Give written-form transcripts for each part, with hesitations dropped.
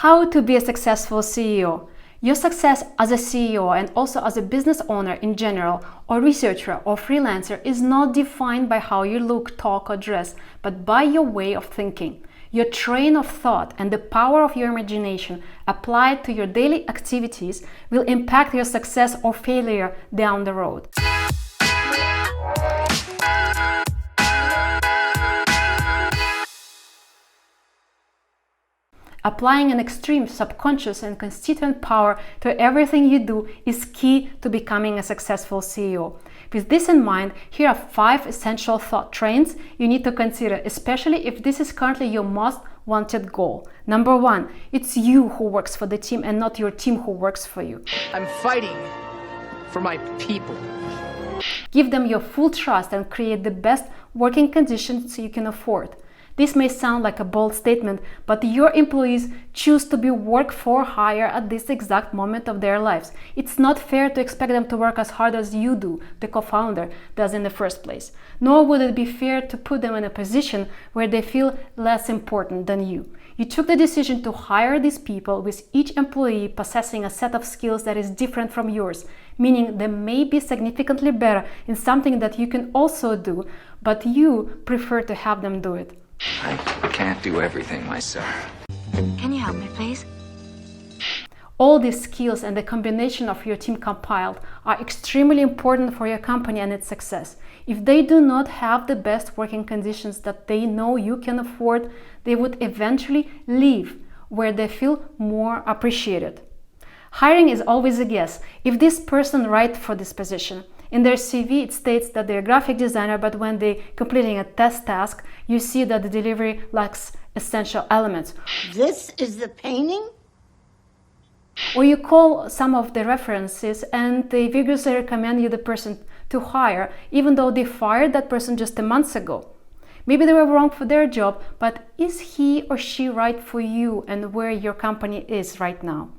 How to be a successful CEO. Your success as a CEO and also as a business owner in general, or researcher or freelancer, is not defined by how you look, talk, or dress, but by your way of thinking. Your train of thought and the power of your imagination applied to your daily activities will impact your success or failure down the road. Applying an extreme subconscious and constituent power to everything you do is key to becoming a successful CEO. With this in mind, here are 5 essential thought trains you need to consider, especially if this is currently your most wanted goal. Number 1, it's you who works for the team and not your team who works for you. I'm fighting for my people. Give them your full trust and create the best working conditions you can afford. This may sound like a bold statement, but your employees choose to be work for hire at this exact moment of their lives. It's not fair to expect them to work as hard as you do, the co-founder, does in the first place. Nor would it be fair to put them in a position where they feel less important than you. You took the decision to hire these people, with each employee possessing a set of skills that is different from yours, meaning they may be significantly better in something that you can also do, but you prefer to have them do it. I can't do everything myself. Can you help me, please? All these skills and the combination of your team compiled are extremely important for your company and its success. If they do not have the best working conditions that they know you can afford, they would eventually leave where they feel more appreciated. Hiring is always a guess. If this person right for this position? In their CV, it states that they're a graphic designer, but when they're completing a test task, you see that the delivery lacks essential elements. This is the painting? Or you call some of the references and they vigorously recommend you the person to hire, even though they fired that person just a month ago. Maybe they were wrong for their job, but is he or she right for you and where your company is right now?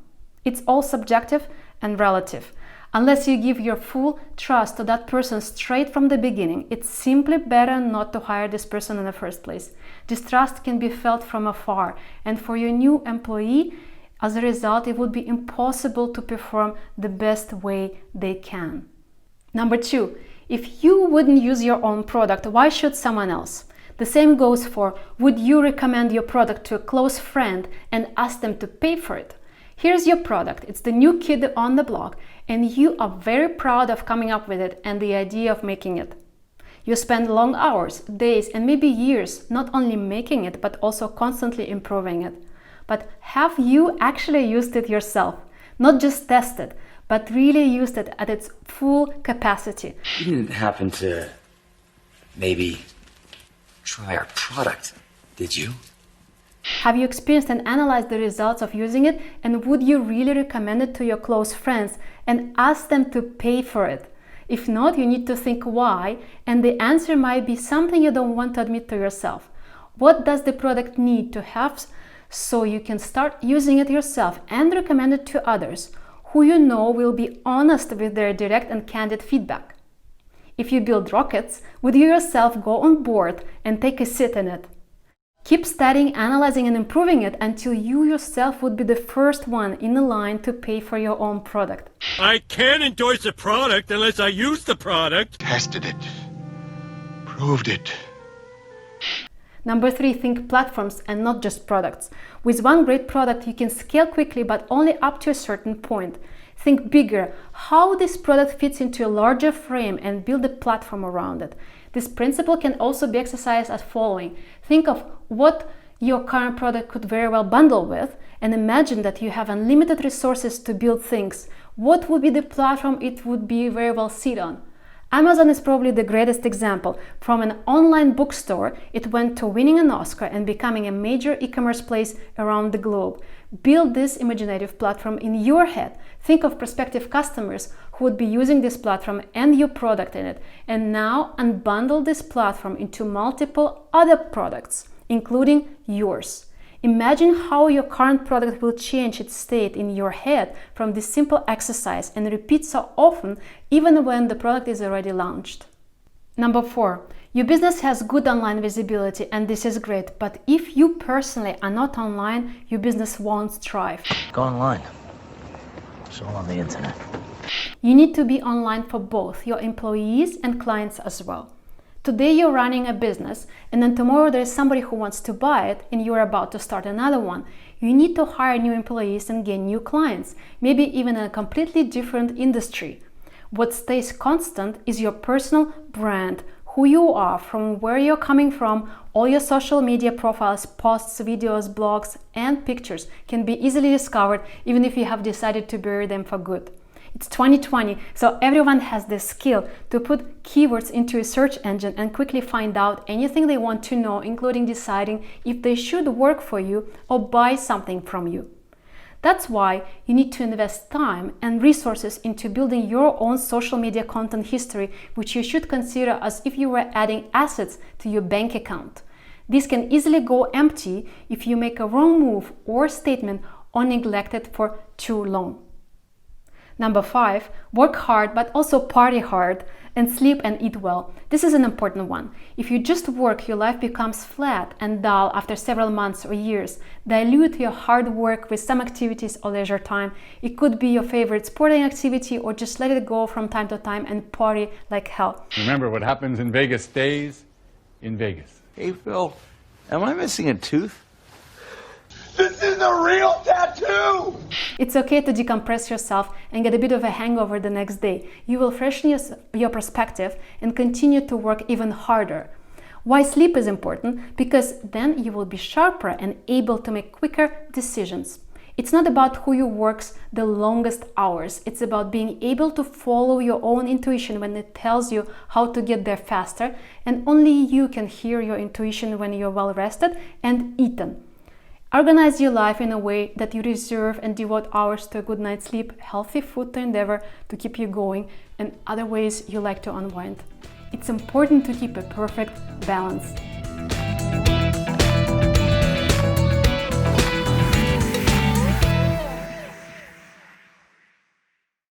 It's all subjective and relative. Unless you give your full trust to that person straight from the beginning, it's simply better not to hire this person in the first place. Distrust can be felt from afar, and for your new employee, as a result, it would be impossible to perform the best way they can. Number 2, if you wouldn't use your own product, why should someone else? The same goes for, would you recommend your product to a close friend and ask them to pay for it? Here's your product. It's the new kid on the block, and you are very proud of coming up with it and the idea of making it. You spend long hours, days, and maybe years not only making it, but also constantly improving it. But have you actually used it yourself? Not just tested, but really used it at its full capacity. You didn't happen to maybe try our product, did you? Have you experienced and analyzed the results of using it, and would you really recommend it to your close friends and ask them to pay for it? If not, you need to think why, and the answer might be something you don't want to admit to yourself. What does the product need to have so you can start using it yourself and recommend it to others who you know will be honest with their direct and candid feedback? If you build rockets, would you yourself go on board and take a seat in it? Keep studying, analyzing, and improving it until you yourself would be the first one in the line to pay for your own product. I can't endorse a product unless I use the product. Tested it. Proved it. Number 3, think platforms and not just products. With one great product, you can scale quickly, but only up to a certain point. Think bigger, how this product fits into a larger frame, and build a platform around it. This principle can also be exercised as following. Think of what your current product could very well bundle with, and imagine that you have unlimited resources to build things. What would be the platform it would be very well sit on? Amazon is probably the greatest example. From an online bookstore, it went to winning an Oscar and becoming a major e-commerce place around the globe. Build this imaginative platform in your head. Think of prospective customers who would be using this platform and your product in it, and now unbundle this platform into multiple other products, including yours. Imagine how your current product will change its state in your head from this simple exercise, and repeat so often, even when the product is already launched. Number 4, Your business has good online visibility, and this is great, but if you personally are not online, your business won't thrive. Go online. It's all on the internet. You need to be online for both your employees and clients as well. Today you're running a business, and then tomorrow there is somebody who wants to buy it and you're about to start another one. You need to hire new employees and gain new clients, maybe even in a completely different industry. What stays constant is your personal brand, who you are, from where you're coming from. All your social media profiles, posts, videos, blogs, and pictures can be easily discovered even if you have decided to bury them for good. It's 2020, so everyone has the skill to put keywords into a search engine and quickly find out anything they want to know, including deciding if they should work for you or buy something from you. That's why you need to invest time and resources into building your own social media content history, which you should consider as if you were adding assets to your bank account. This can easily go empty if you make a wrong move or statement or neglect it for too long. Number 5, work hard but also party hard and sleep and eat well. This is an important one. If you just work, your life becomes flat and dull after several months or years. Dilute your hard work with some activities or leisure time. It could be your favorite sporting activity, or just let it go from time to time and party like hell. Remember, what happens in Vegas stays in Vegas. Hey, Phil, am I missing a tooth? This is a real tattoo! It's okay to decompress yourself and get a bit of a hangover the next day. You will freshen your perspective and continue to work even harder. Why sleep is important? Because then you will be sharper and able to make quicker decisions. It's not about who works the longest hours. It's about being able to follow your own intuition when it tells you how to get there faster, and only you can hear your intuition when you're well rested and eaten. Organize your life in a way that you reserve and devote hours to a good night's sleep, healthy food to endeavor to keep you going, and other ways you like to unwind. It's important to keep a perfect balance.